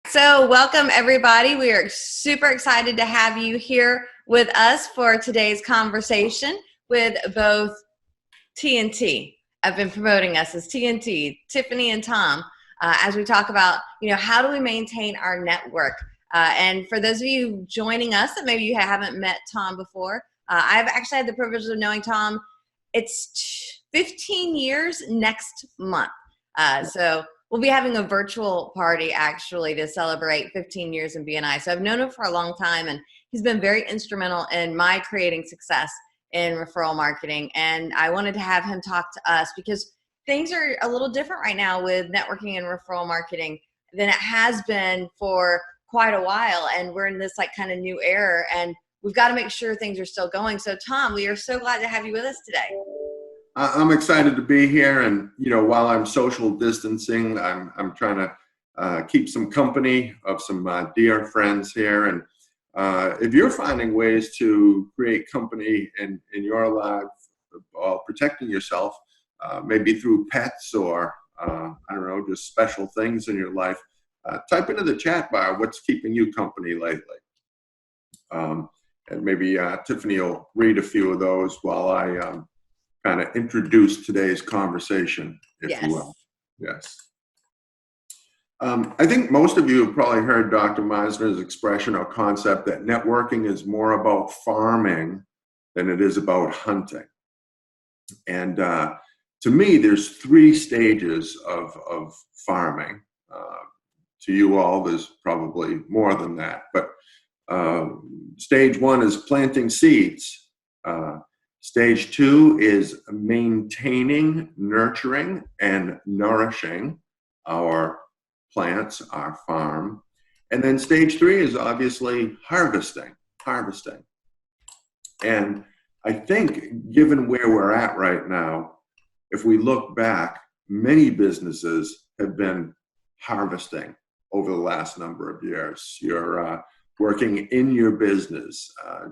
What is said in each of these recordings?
So welcome everybody. We are super excited to have you here with us for today's conversation with both T&T. I've been promoting us as T&T, Tiffanie and Tom, as we talk about, how do we maintain our network? And for those of you joining us that maybe you haven't met Tom before, I've actually had the privilege of knowing Tom. It's 15 years next month. So we'll be having a virtual party actually to celebrate 15 years in BNI. So I've known him for a long time, and he's been very instrumental in my creating success in referral marketing. And I wanted to have him talk to us because things are a little different right now with networking and referral marketing than it has been for quite a while. And we're in this kind of new era, and we've got to make sure things are still going. So Tom, we are so glad to have you with us today. I'm excited to be here, and while I'm social distancing, I'm trying to keep some company of some dear friends here. And if you're finding ways to create company in your life while protecting yourself, maybe through pets or I don't know, just special things in your life, type into the chat bar what's keeping you company lately. And maybe Tiffanie will read a few of those while I kind of introduce today's conversation, if you will. Yes. I think most of you have probably heard Dr. Meisner's expression or concept that networking is more about farming than it is about hunting. And to me, there's three stages of farming. To you all, there's probably more than that. But stage one is planting seeds. Stage two is maintaining, nurturing, and nourishing our plants, our farm. And then stage three is obviously harvesting. And I think given where we're at right now, if we look back, many businesses have been harvesting over the last number of years. You're working in your business,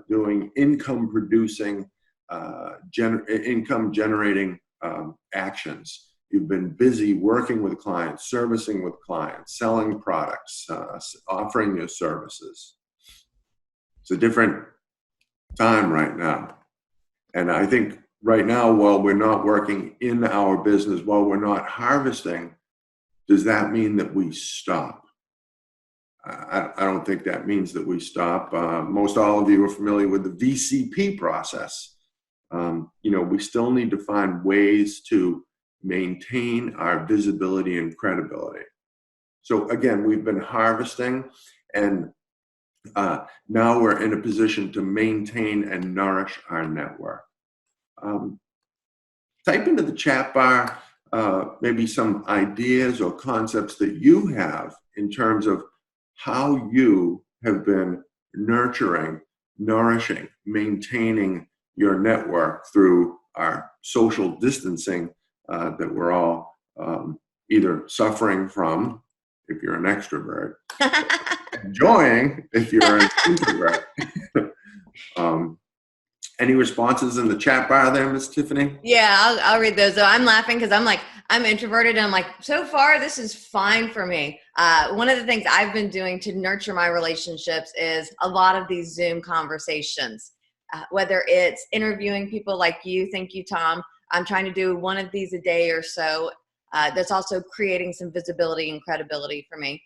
doing income producing, income generating actions. You've been busy working with clients, servicing with clients, selling products, offering your services. It's a different time right now. And I think right now, while we're not working in our business, while we're not harvesting, does that mean that we stop? I don't think that means that we stop. Most all of you are familiar with the VCP process. We still need to find ways to maintain our visibility and credibility. So again, we've been harvesting, and now we're in a position to maintain and nourish our network. Type into the chat bar maybe some ideas or concepts that you have in terms of how you have been nurturing, nourishing, maintaining your network through our social distancing that we're all either suffering from, if you're an extrovert, enjoying, if you're an introvert. Any responses in the chat bar there, Ms. Tiffanie? Yeah, I'll read those. I'm laughing because I'm introverted, and I'm like, so far this is fine for me. One of the things I've been doing to nurture my relationships is a lot of these Zoom conversations. Whether it's interviewing people like you, thank you, Tom. I'm trying to do one of these a day or so. That's also creating some visibility and credibility for me.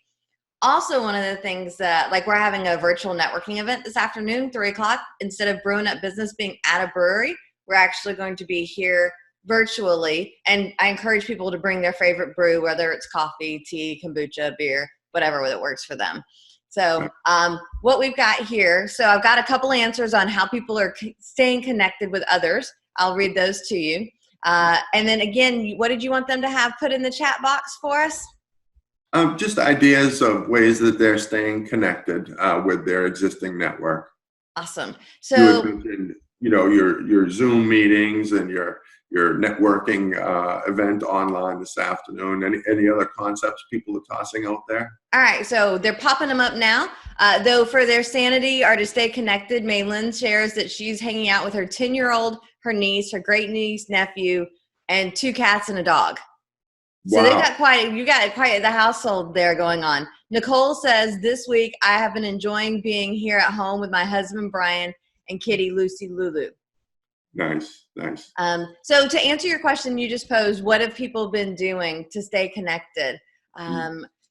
Also, one of the things that, we're having a virtual networking event this afternoon, 3:00. Instead of Brewing Up Business being at a brewery, we're actually going to be here virtually. And I encourage people to bring their favorite brew, whether it's coffee, tea, kombucha, beer, whatever that works for them. So what we've got here, so I've got a couple answers on how people are staying connected with others. I'll read those to you. And then again, what did you want them to have put in the chat box for us? Just ideas of ways that they're staying connected with their existing network. Awesome. So you had mentioned, your Zoom meetings and your networking event online this afternoon. Any other concepts people are tossing out there? All right, so they're popping them up now. Though for their sanity or to stay connected, Maylin shares that she's hanging out with her 10-year-old, her niece, her great niece, nephew, and 2 cats and a dog. So they Wow. got you got quite the household there going on. Nicole says, this week I have been enjoying being here at home with my husband, Brian, and kitty, Lucy Lulu. Nice, nice. So to answer your question you just posed, what have people been doing to stay connected?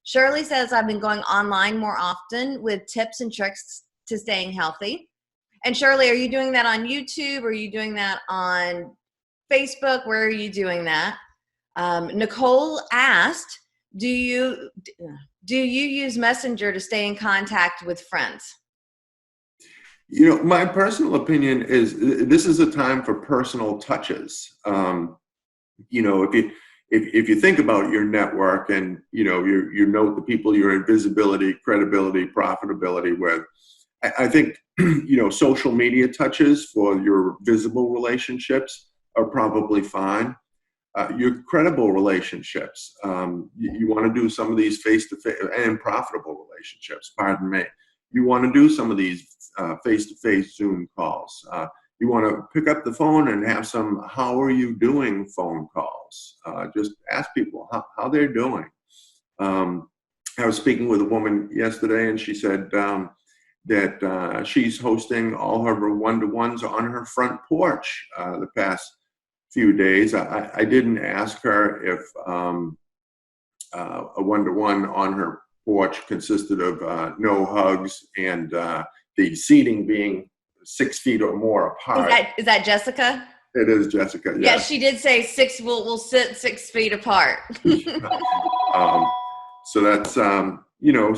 Shirley says, I've been going online more often with tips and tricks to staying healthy. And Shirley, are you doing that on YouTube? Or are you doing that on Facebook? Where are you doing that? Nicole asked, do you use Messenger to stay in contact with friends? You know, my personal opinion is this is a time for personal touches. You know, if you think about your network and, you know, you note the people you're in visibility, credibility, profitability with, I think, you know, social media touches for your visible relationships are probably fine. Your credible relationships, you want to do some of these face-to-face and profitable relationships, pardon me. You want to do some of these face-to-face Zoom calls. You want to pick up the phone and have some "how are you doing" phone calls. Just ask people how they're doing. I was speaking with a woman yesterday, and she said that she's hosting all her one-to-ones on her front porch the past few days. I didn't ask her if a one-to-one on her porch consisted of no hugs and the seating being 6 feet or more apart. Is that Jessica? It is Jessica. Yeah, Yes. she did say we'll sit 6 feet apart. So that's you know,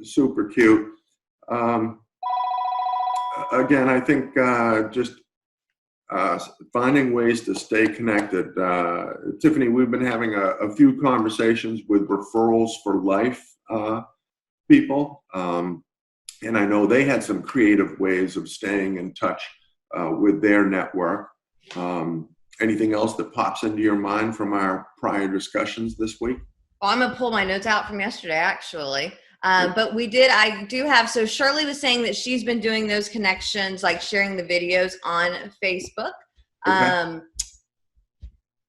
super cute. Again, I think just finding ways to stay connected. Tiffany, we've been having a few conversations with referrals for life people. And I know they had some creative ways of staying in touch with their network. Anything else that pops into your mind from our prior discussions this week? Well, I'm going to pull my notes out from yesterday, actually. But I do have, so Shirley was saying that she's been doing those connections, like sharing the videos on Facebook. Okay.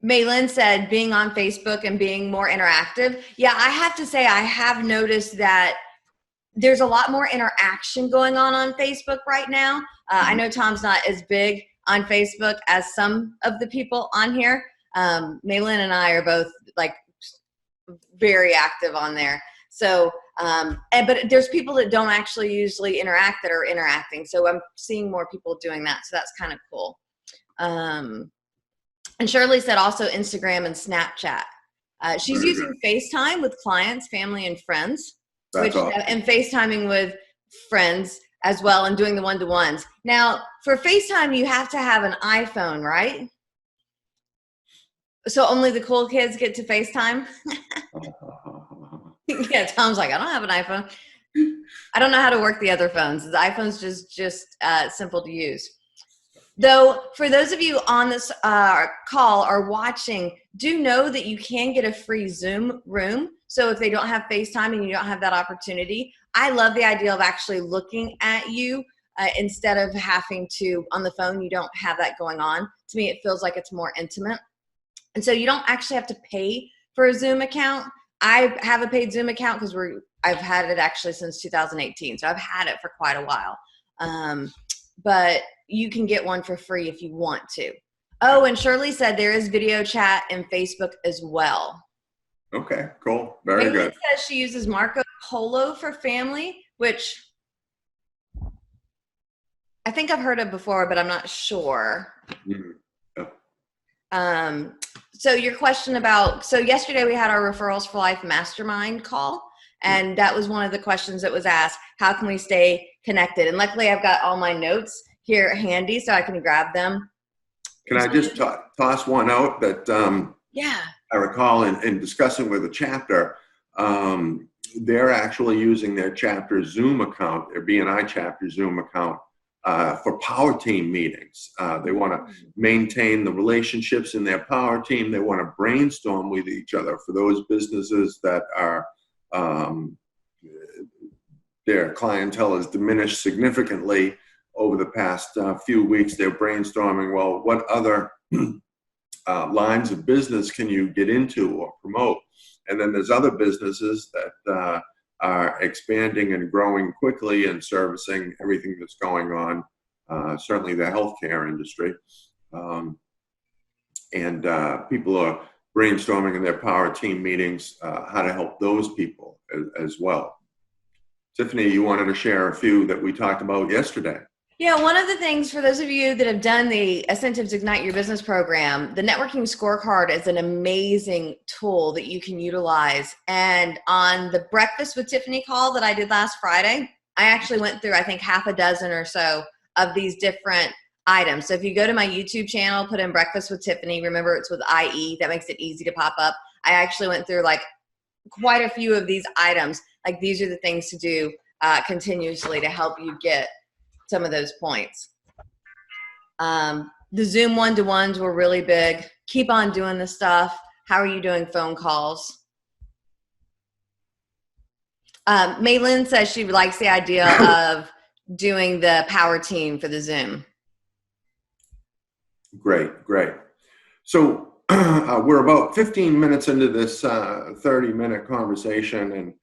Maylin said being on Facebook and being more interactive. Yeah, I have to say I have noticed that there's a lot more interaction going on Facebook right now. I know Tom's not as big on Facebook as some of the people on here. Maylin and I are both like very active on there. So, but there's people that don't actually usually interact that are interacting. So I'm seeing more people doing that. So that's kind of cool. And Shirley said also Instagram and Snapchat. She's using FaceTime with clients, family, and friends. And FaceTiming with friends as well and doing the one-to-ones. Now, for FaceTime, you have to have an iPhone, right? So only the cool kids get to FaceTime? Yeah, Tom's like, I don't have an iPhone. I don't know how to work the other phones. The iPhone's just simple to use. Though, for those of you on this call or watching, do know that you can get a free Zoom room. So if they don't have FaceTime and you don't have that opportunity, I love the idea of actually looking at you instead of having to, on the phone, you don't have that going on. To me, it feels like it's more intimate. And so you don't actually have to pay for a Zoom account. I have a paid Zoom account because I've had it actually since 2018. So I've had it for quite a while. But you can get one for free if you want to. Oh, and Shirley said there is video chat and Facebook as well. Okay, cool. Very good. Says she uses Marco Polo for family, which I think I've heard of before, but I'm not sure. Mm-hmm. Yeah. So your question about, so yesterday we had our Referrals for Life Mastermind call, and that was one of the questions that was asked, how can we stay connected? And luckily I've got all my notes here handy so I can grab them. Can I just toss one out that I recall in discussing with a chapter, they're actually using their chapter Zoom account, their BNI chapter Zoom account for power team meetings. They want to maintain the relationships in their power team. They want to brainstorm with each other for those businesses that are their clientele has diminished significantly over the past few weeks. They're brainstorming, well, what other lines of business can you get into or promote? And then there's other businesses that are expanding and growing quickly and servicing everything that's going on, certainly the healthcare industry. And people are brainstorming in their power team meetings how to help those people as well. Tiffany, you wanted to share a few that we talked about yesterday. Yeah, one of the things for those of you that have done the Asentiv Ignite Your Business program, the networking scorecard is an amazing tool that you can utilize. And on the Breakfast with Tiffany call that I did last Friday, I actually went through, I think, half a dozen or so of these different items. So if you go to my YouTube channel, put in Breakfast with Tiffany, remember it's with IE, that makes it easy to pop up. I actually went through like quite a few of these items. Like these are the things to do continuously to help you get some of those points. The Zoom one-to-ones were really big. Keep on doing the stuff. How are you doing phone calls? Maylin says she likes the idea of doing the power team for the Zoom. Great. So we're about 15 minutes into this 30-minute conversation, and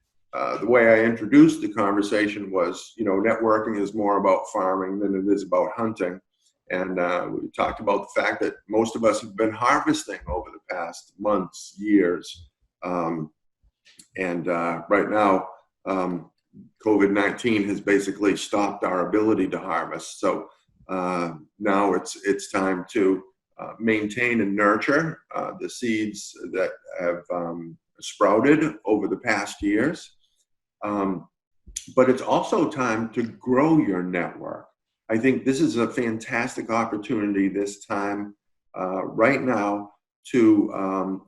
the way I introduced the conversation was, networking is more about farming than it is about hunting. And we talked about the fact that most of us have been harvesting over the past months, years. And right now, COVID-19 has basically stopped our ability to harvest. So now it's time to maintain and nurture the seeds that have sprouted over the past years. But it's also time to grow your network. I think this is a fantastic opportunity this time, right now, to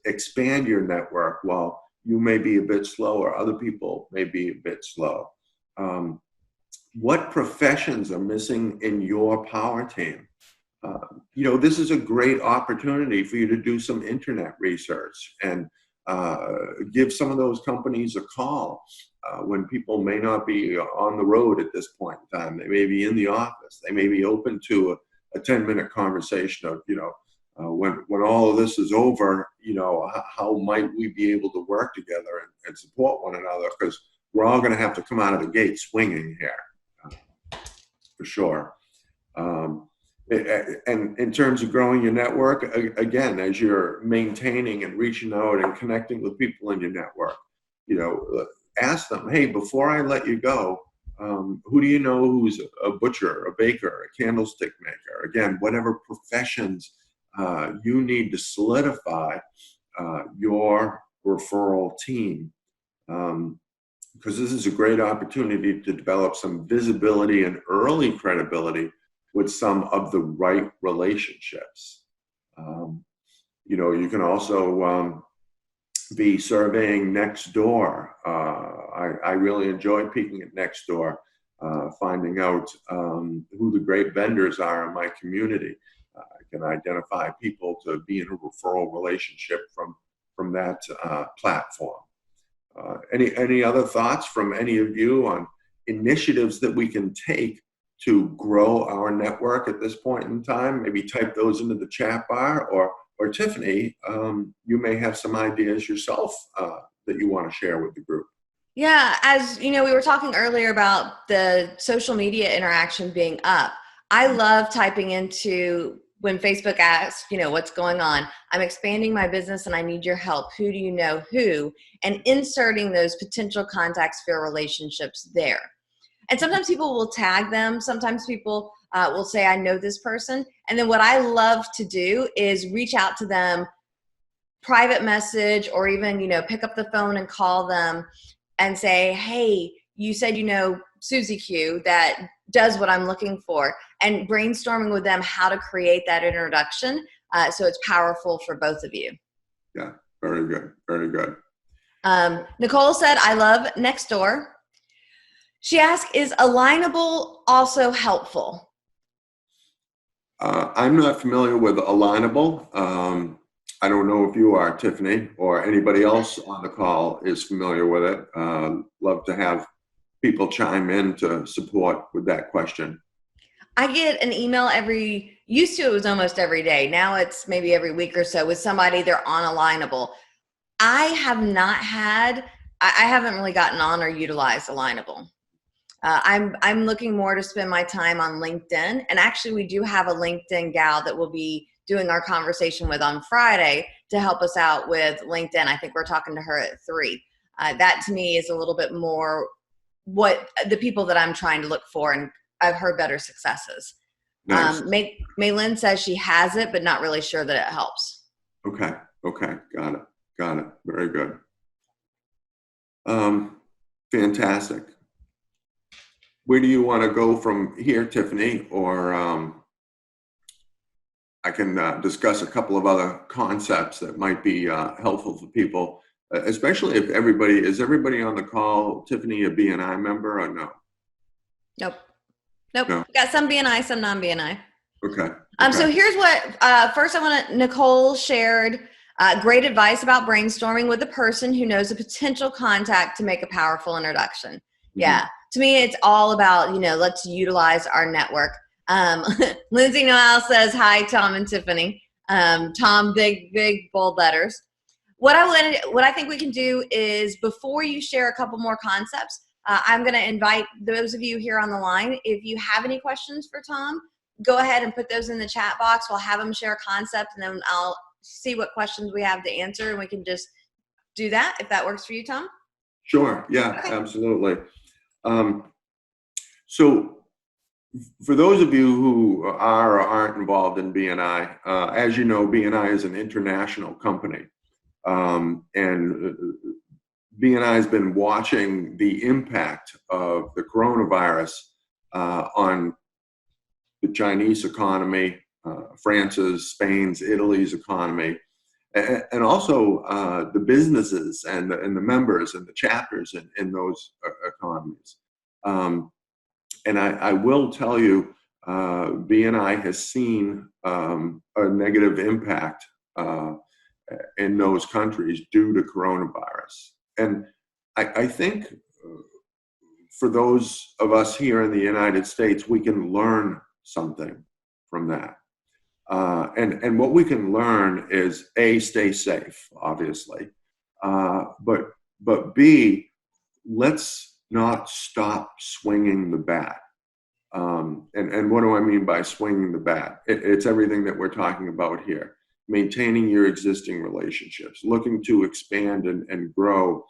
expand your network while you may be a bit slow or other people may be a bit slow. What professions are missing in your power team? This is a great opportunity for you to do some internet research and give some of those companies a call when people may not be on the road at this point in time. They may be in the office. They may be open to a 10-minute conversation of, when all of this is over, how might we be able to work together and support one another? Because we're all going to have to come out of the gate swinging here, for sure. And in terms of growing your network, again, as you're maintaining and reaching out and connecting with people in your network, ask them, hey, before I let you go, who do you know who's a butcher, a baker, a candlestick maker? Again, whatever professions you need to solidify your referral team. Because this is a great opportunity to develop some visibility and early credibility with some of the right relationships. You can also be surveying Nextdoor. I really enjoyed peeking at Nextdoor, finding out who the great vendors are in my community. I can identify people to be in a referral relationship from that platform. Any other thoughts from any of you on initiatives that we can take to grow our network at this point in time? Maybe type those into the chat bar, or Tiffany, you may have some ideas yourself that you want to share with the group. Yeah, as we were talking earlier about the social media interaction being up. I love typing into when Facebook asks, what's going on? I'm expanding my business and I need your help. Who do you know who? And inserting those potential contacts for relationships there. And sometimes people will tag them. Sometimes people will say, I know this person. And then what I love to do is reach out to them, private message, or even, pick up the phone and call them and say, hey, you said, Susie Q that does what I'm looking for, and brainstorming with them how to create that introduction so it's powerful for both of you. Yeah, very good. Very good. Nicole said, I love Nextdoor. She asked, is Alignable also helpful? I'm not familiar with Alignable. I don't know if you are, Tiffany, or anybody else on the call is familiar with it. Love to have people chime in to support with that question. I get an email used to it was almost every day. Now it's maybe every week or so with somebody they're on Alignable. I haven't really gotten on or utilized Alignable. I'm looking more to spend my time on LinkedIn. And actually, we do have a LinkedIn gal that will be doing our conversation with on Friday to help us out with LinkedIn. I think we're talking to her at 3. That to me is a little bit more what the people that I'm trying to look for, and I've heard better successes. Nice. Maylin says she has it, but not really sure that it helps. Okay. Got it. Very good. Fantastic. Where do you want to go from here, Tiffanie? Or I can discuss a couple of other concepts that might be helpful for people, especially if is everybody on the call, Tiffanie, a BNI member or no? Nope. No. We got some BNI, some non-BNI. Okay. So here's what, first Nicole shared great advice about brainstorming with a person who knows a potential contact to make a powerful introduction. Mm-hmm. Yeah. To me, it's all about, let's utilize our network. Lindsay Noel says, hi, Tom and Tiffanie. Tom, big, bold letters. What I think we can do is, before you share a couple more concepts, I'm going to invite those of you here on the line, if you have any questions for Tom, go ahead and put those in the chat box. We'll have him share a concept, and then I'll see what questions we have to answer, and we can just do that, if that works for you, Tom. Sure. Yeah, okay. Absolutely. So for those of you who are or aren't involved in BNI, as you know, BNI is an international company. And BNI has been watching the impact of the coronavirus on the Chinese economy, France's, Spain's, Italy's economy, and also the businesses and the members and the chapters in those economies. And I will tell you, BNI has seen a negative impact in those countries due to coronavirus. And I think for those of us here in the United States, we can learn something from that. And what we can learn is A, stay safe, obviously, but B, let's not stop swinging the bat. And what do I mean by swinging the bat? It's everything that we're talking about here. Maintaining your existing relationships, looking to expand and grow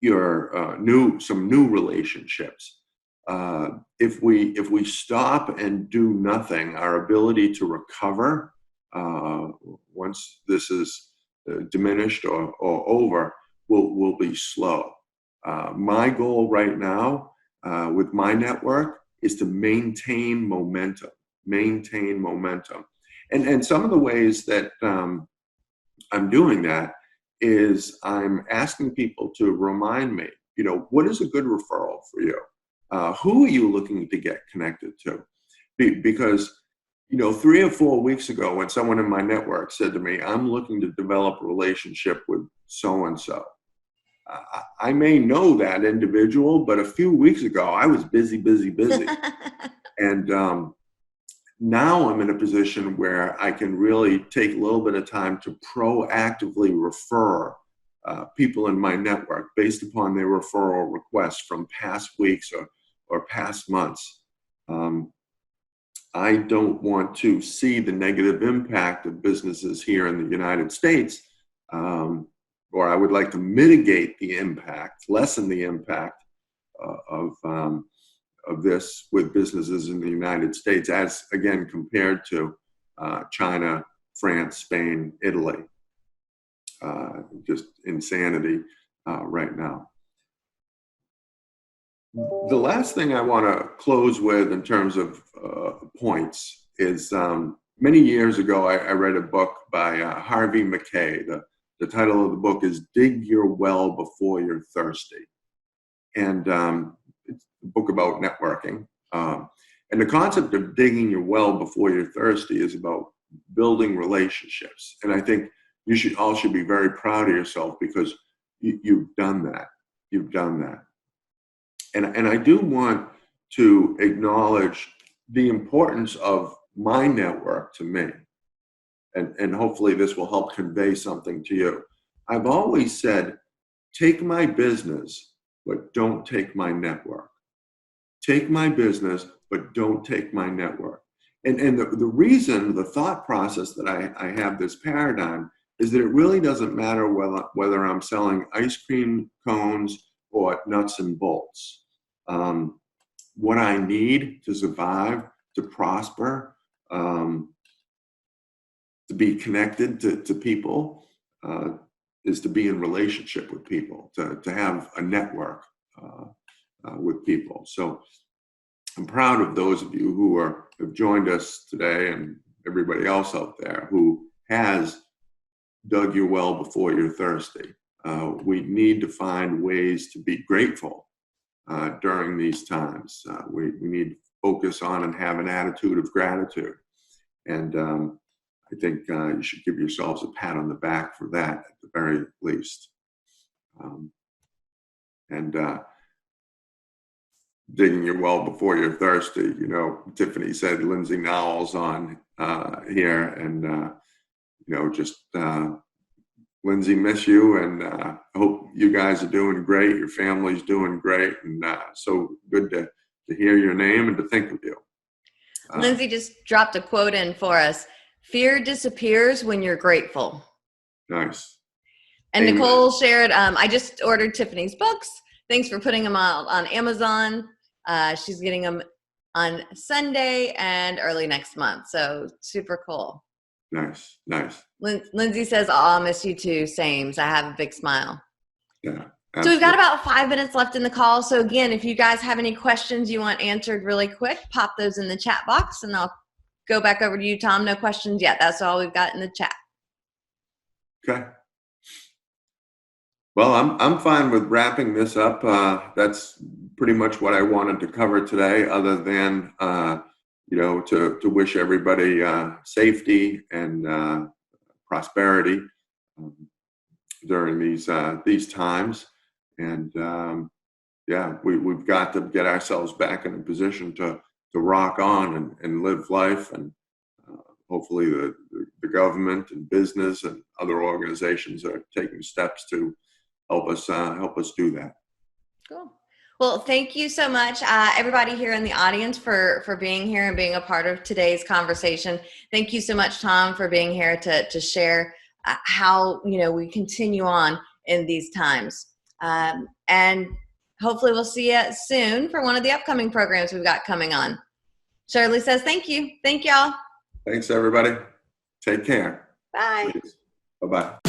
your some new relationships. If we stop and do nothing, our ability to recover once this is diminished or over will be slow. My goal right now with my network is to maintain momentum. And some of the ways that I'm doing that is I'm asking people to remind me, what is a good referral for you? Who are you looking to get connected to? Because, 3 or 4 weeks ago, when someone in my network said to me, I'm looking to develop a relationship with so-and-so. I may know that individual, but a few weeks ago, I was busy. And now I'm in a position where I can really take a little bit of time to proactively refer people in my network based upon their referral requests from past weeks or past months. I don't want to see the negative impact of businesses here in the United States, or I would like to mitigate the impact, lessen the impact of this with businesses in the United States, as again compared to China, France, Spain, Italy. Just insanity right now. The last thing I want to close with in terms of points is many years ago I read a book by Harvey Mackay. The title of the book is Dig Your Well Before You're Thirsty. And it's a book about networking. And the concept of digging your well before you're thirsty is about building relationships. And I think you should be very proud of yourself because you've done that. And I do want to acknowledge the importance of my network to me, and hopefully this will help convey something to you. I've always said, take my business, but don't take my network. Take my business, but don't take my network. And the reason, the thought process that I have this paradigm is that it really doesn't matter whether I'm selling ice cream cones or nuts and bolts. What I need to survive, to prosper, to be connected to people, is to be in relationship with people, to have a network with people. So I'm proud of those of you who have joined us today, and everybody else out there who has dug your well before you're thirsty. We need to find ways to be grateful during these times. We need to focus on and have an attitude of gratitude. And I think you should give yourselves a pat on the back for that at the very least. Digging your well before you're thirsty. You know, Tiffanie said Lindsay Nowell's on here, and just Lindsay, miss you, and I hope you guys are doing great. Your family's doing great, and so good to hear your name and to think of you. Lindsay just dropped a quote in for us. Fear disappears when you're grateful. Nice. And Amen. Nicole shared, I just ordered Tiffany's books. Thanks for putting them out on Amazon. She's getting them on Sunday and early next month. So super cool. Nice. Lindsay says, I'll miss you too. Same. I have a big smile. Yeah. Absolutely. So we've got about 5 minutes left in the call. So again, if you guys have any questions you want answered really quick, pop those in the chat box and I'll go back over to you, Tom. No questions yet. That's all we've got in the chat. Okay. Well, I'm fine with wrapping this up. That's pretty much what I wanted to cover today, other than to wish everybody safety and prosperity during these times. And we've got to get ourselves back in a position to rock on and live life, and hopefully the government and business and other organizations are taking steps to help us do that. Cool. Well, thank you so much, everybody here in the audience for being here and being a part of today's conversation. Thank you so much, Tom, for being here to share how we continue on in these times. And hopefully we'll see you soon for one of the upcoming programs we've got coming on. Shirley says thank you. Thank y'all. Thanks, everybody. Take care. Bye. Bye-bye.